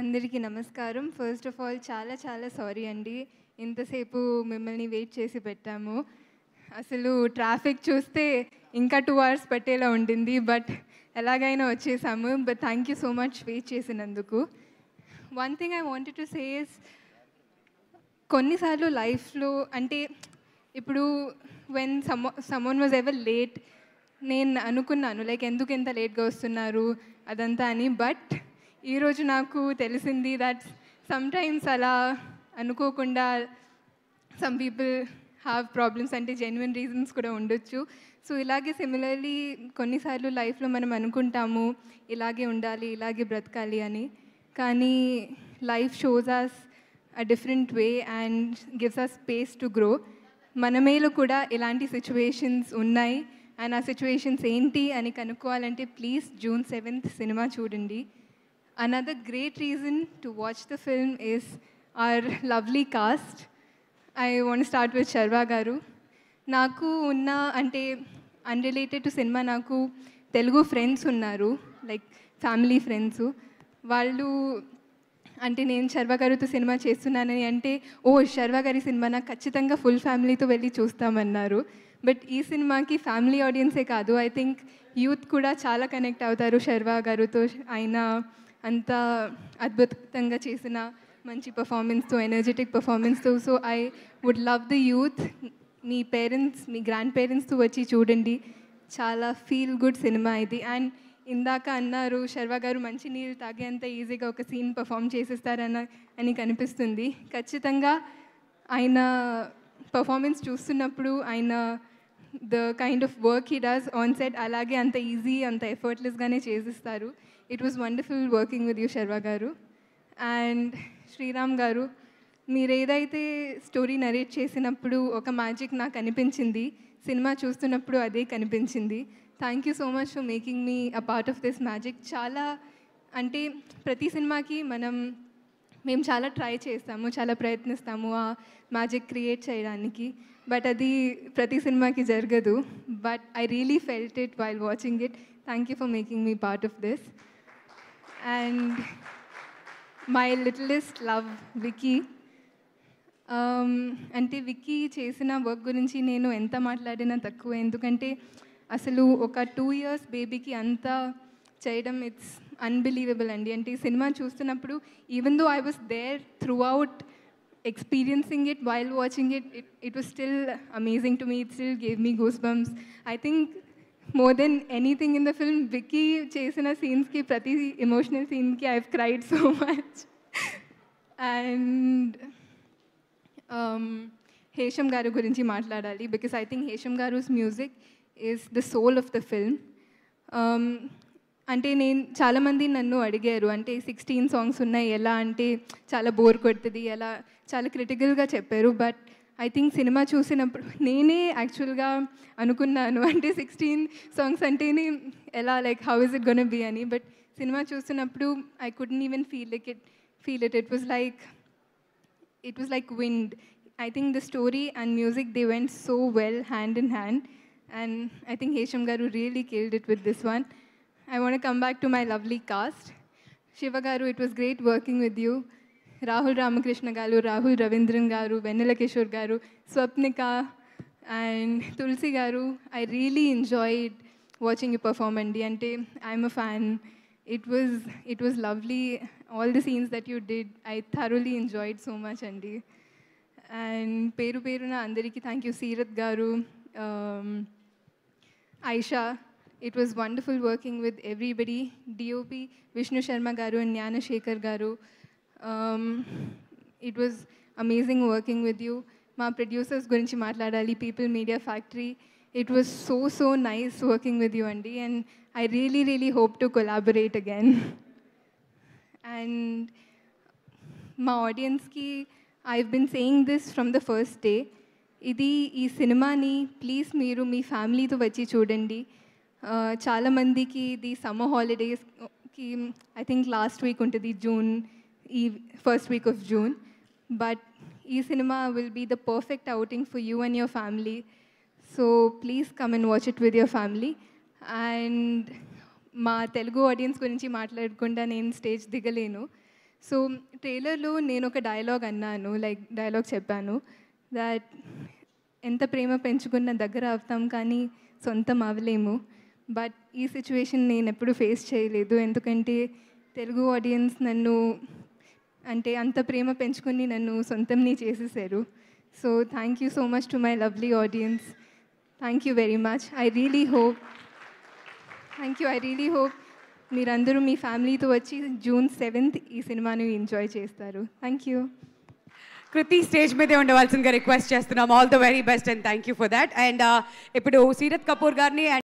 అందరికీ నమస్కారం. First of all చాలా చాలా సారీ అండి. ఇంతసేపు మిమ్మల్ని వెయిట్ చేసి పెట్టాము. అసలు ట్రాఫిక్ చూస్తే ఇంకా 2 అవర్స్ పట్టేలా ఉండింది. బట్ ఎలాగైనా వచ్చేసాము. But thank you so much wait చేసినందుకు. One thing I wanted to say is కొన్నిసార్లు లైఫ్లో అంటే ఇప్పుడు when someone was ever late నేను అనుకున్నాను లైక్ ఎందుకు ఇంత లేట్గా వస్తున్నారు అదంతా అని. బట్ ఈరోజు నాకు తెలిసింది దట్ సమ్టైమ్స్ అలా అనుకోకుండా సమ్ పీపుల్ హ్యావ్ ప్రాబ్లమ్స్ అంటే జెన్యున్ రీజన్స్ కూడా ఉండొచ్చు. సో ఇలాగే సిమిలర్లీ కొన్నిసార్లు లైఫ్లో మనం అనుకుంటాము ఇలాగే ఉండాలి ఇలాగే బ్రతకాలి అని, కానీ life shows us a different way and gives us space to grow. మన మేలు కూడా ఇలాంటి సిచ్యువేషన్స్ ఉన్నాయి అండ్ ఆ సిచ్యువేషన్స్ ఏంటి అని కనుక్కోవాలంటే ప్లీజ్ June 7th సినిమా చూడండి. Another great reason to watch the film is our lovely cast. I want to start with Sharva garu. నాకు ఉన్న అంటే అన్రిలేటెడ్ టు సినిమా నాకు తెలుగు ఫ్రెండ్స్ ఉన్నారు, లైక్ ఫ్యామిలీ ఫ్రెండ్స్. వాళ్ళు అంటే నేను శర్వ గారితో సినిమా చేస్తున్నానని అంటే ఓ శర్వ గారి సినిమా నాకు ఖచ్చితంగా ఫుల్ ఫ్యామిలీతో వెళ్ళి చూస్తామన్నారు. బట్ ఈ సినిమాకి ఫ్యామిలీ ఆడియన్సే కాదు, ఐ థింక్ యూత్ కూడా చాలా కనెక్ట్ అవుతారు శర్వ గారితో. ఆయన అంత అద్భుతంగా చేసిన మంచి పర్ఫార్మెన్స్తో ఎనర్జెటిక్ పర్ఫార్మెన్స్తో. So I would love the youth, మీ పేరెంట్స్ మీ గ్రాండ్ పేరెంట్స్తో వచ్చి చూడండి. చాలా ఫీల్ గుడ్ సినిమా ఇది. అండ్ ఇందాక అన్నారు శర్వ గారు మంచి నీళ్ళు తాగేంత ఈజీగా ఒక సీన్ పర్ఫామ్ చేసేస్తారని కనిపిస్తుంది. ఖచ్చితంగా ఆయన పర్ఫార్మెన్స్ చూస్తున్నప్పుడు ఆయన the kind of work he does on set అలాగే అంత ఈజీ అంత ఎఫర్ట్లెస్గానే చేసిస్తారు. It was wonderful working with you Sharwa గారు. అండ్ శ్రీరామ్ గారు, మీరు ఏదైతే స్టోరీ నరేట్ చేసినప్పుడు ఒక మ్యాజిక్ నాకు అనిపించింది, సినిమా చూస్తున్నప్పుడు అదే కనిపించింది. Thank you so much for making me a part of this magic. చాలా అంటే ప్రతి సినిమాకి మేము చాలా ట్రై చేస్తాము, చాలా ప్రయత్నిస్తాము ఆ మ్యాజిక్ క్రియేట్ చేయడానికి, బట్ అది ప్రతి సినిమాకి జరగదు. But I really felt it while watching it. Thank you for making me part of this. And my littlest love Vicky. అంటే విక్కీ చేసిన వర్క్ గురించి నేను ఎంత మాట్లాడినా తక్కువ, ఎందుకంటే అసలు ఒక 2 years బేబీకి అంతా చేయడం ఇట్స్ అన్బిలీవబుల్ అండి. అంటే ఈ సినిమా చూస్తున్నప్పుడు even though I was there throughout experiencing it while watching it, it was still amazing to me. It still gave me goosebumps. I think more than anything in the film, Vicky chesina scenes ki prati emotional scene ki I've cried so much. And Hesham garu gurinchi maatladali because I think Hesham garu's music is the soul of the film. అంటే నేను చాలామంది నన్ను అడిగారు అంటే 16 songs ఉన్నాయి ఎలా అంటే చాలా బోర్ కొడుతుంది ఎలా చాలా క్రిటికల్గా చెప్పారు. బట్ ఐ థింక్ సినిమా చూసినప్పుడు నేనే యాక్చువల్గా అనుకున్నాను అంటే 16 songs అంటేనే ఎలా like how is it gonna be అని. బట్ సినిమా చూస్తున్నప్పుడు I couldn't even feel it. It was like wind. I think the story and music they went so well hand in hand and I think Hesham గారు really killed it with this one. I want to come back to my lovely cast. Shiva garu, it was great working with you. Rahul Ramakrishna garu, Rahul Ravindran garu, Vennela Kishore garu, Swapnika and Tulsi garu. I really enjoyed watching you perform andi. Ante I'm a fan. It was lovely. All the scenes that you did, I thoroughly enjoyed so much andi. And peru na andariki thank you. Seerath garu, Aisha. It was wonderful working with everybody. DOP Vishnu Sharma garu and Jnana Shekhar garu. It was amazing working with you. Ma producers gurinchi maatladali, People Media Factory. It was so nice working with you andi, and I really hope to collaborate again. And my audience ki I've been saying this from the first day. Idi ee cinema ni please meeru mee family tho vachi chudandi. చాలామందికి ఇది summer హాలిడేస్కి I think last week ఉంటుంది June, ఈ first week of June. But ఈ సినిమా will be the perfect outing for you and your family. So please come and watch it with your family. And మా Telugu audience గురించి మాట్లాడకుండా నేను stage దిగలేను. So ట్రైలర్లో నేను ఒక డైలాగ్ అన్నాను, లైక్ డైలాగ్ చెప్పాను దట్ ఎంత ప్రేమ పెంచుకున్న దగ్గర అవుతాం కానీ సొంతం అవ్వలేము. బట్ ఈ సిచ్యువేషన్ నేను ఎప్పుడు ఫేస్ చేయలేదు, ఎందుకంటే తెలుగు ఆడియన్స్ నన్ను అంటే అంత ప్రేమ పెంచుకొని నన్ను సొంతంని చేసేసారు. So thank you so much to my lovely audience. Thank you very much. I really hope మీరందరూ మీ ఫ్యామిలీతో వచ్చి June 7th ఈ సినిమాని ఎంజాయ్ చేస్తారు. Thank you. కృతి స్టేజ్ మీదే ఉండవలసిందిగా రిక్వెస్ట్ చేస్తున్నాం. All the very best and thank you for that. And ఇప్పుడు సీరత్ కపూర్ గారిని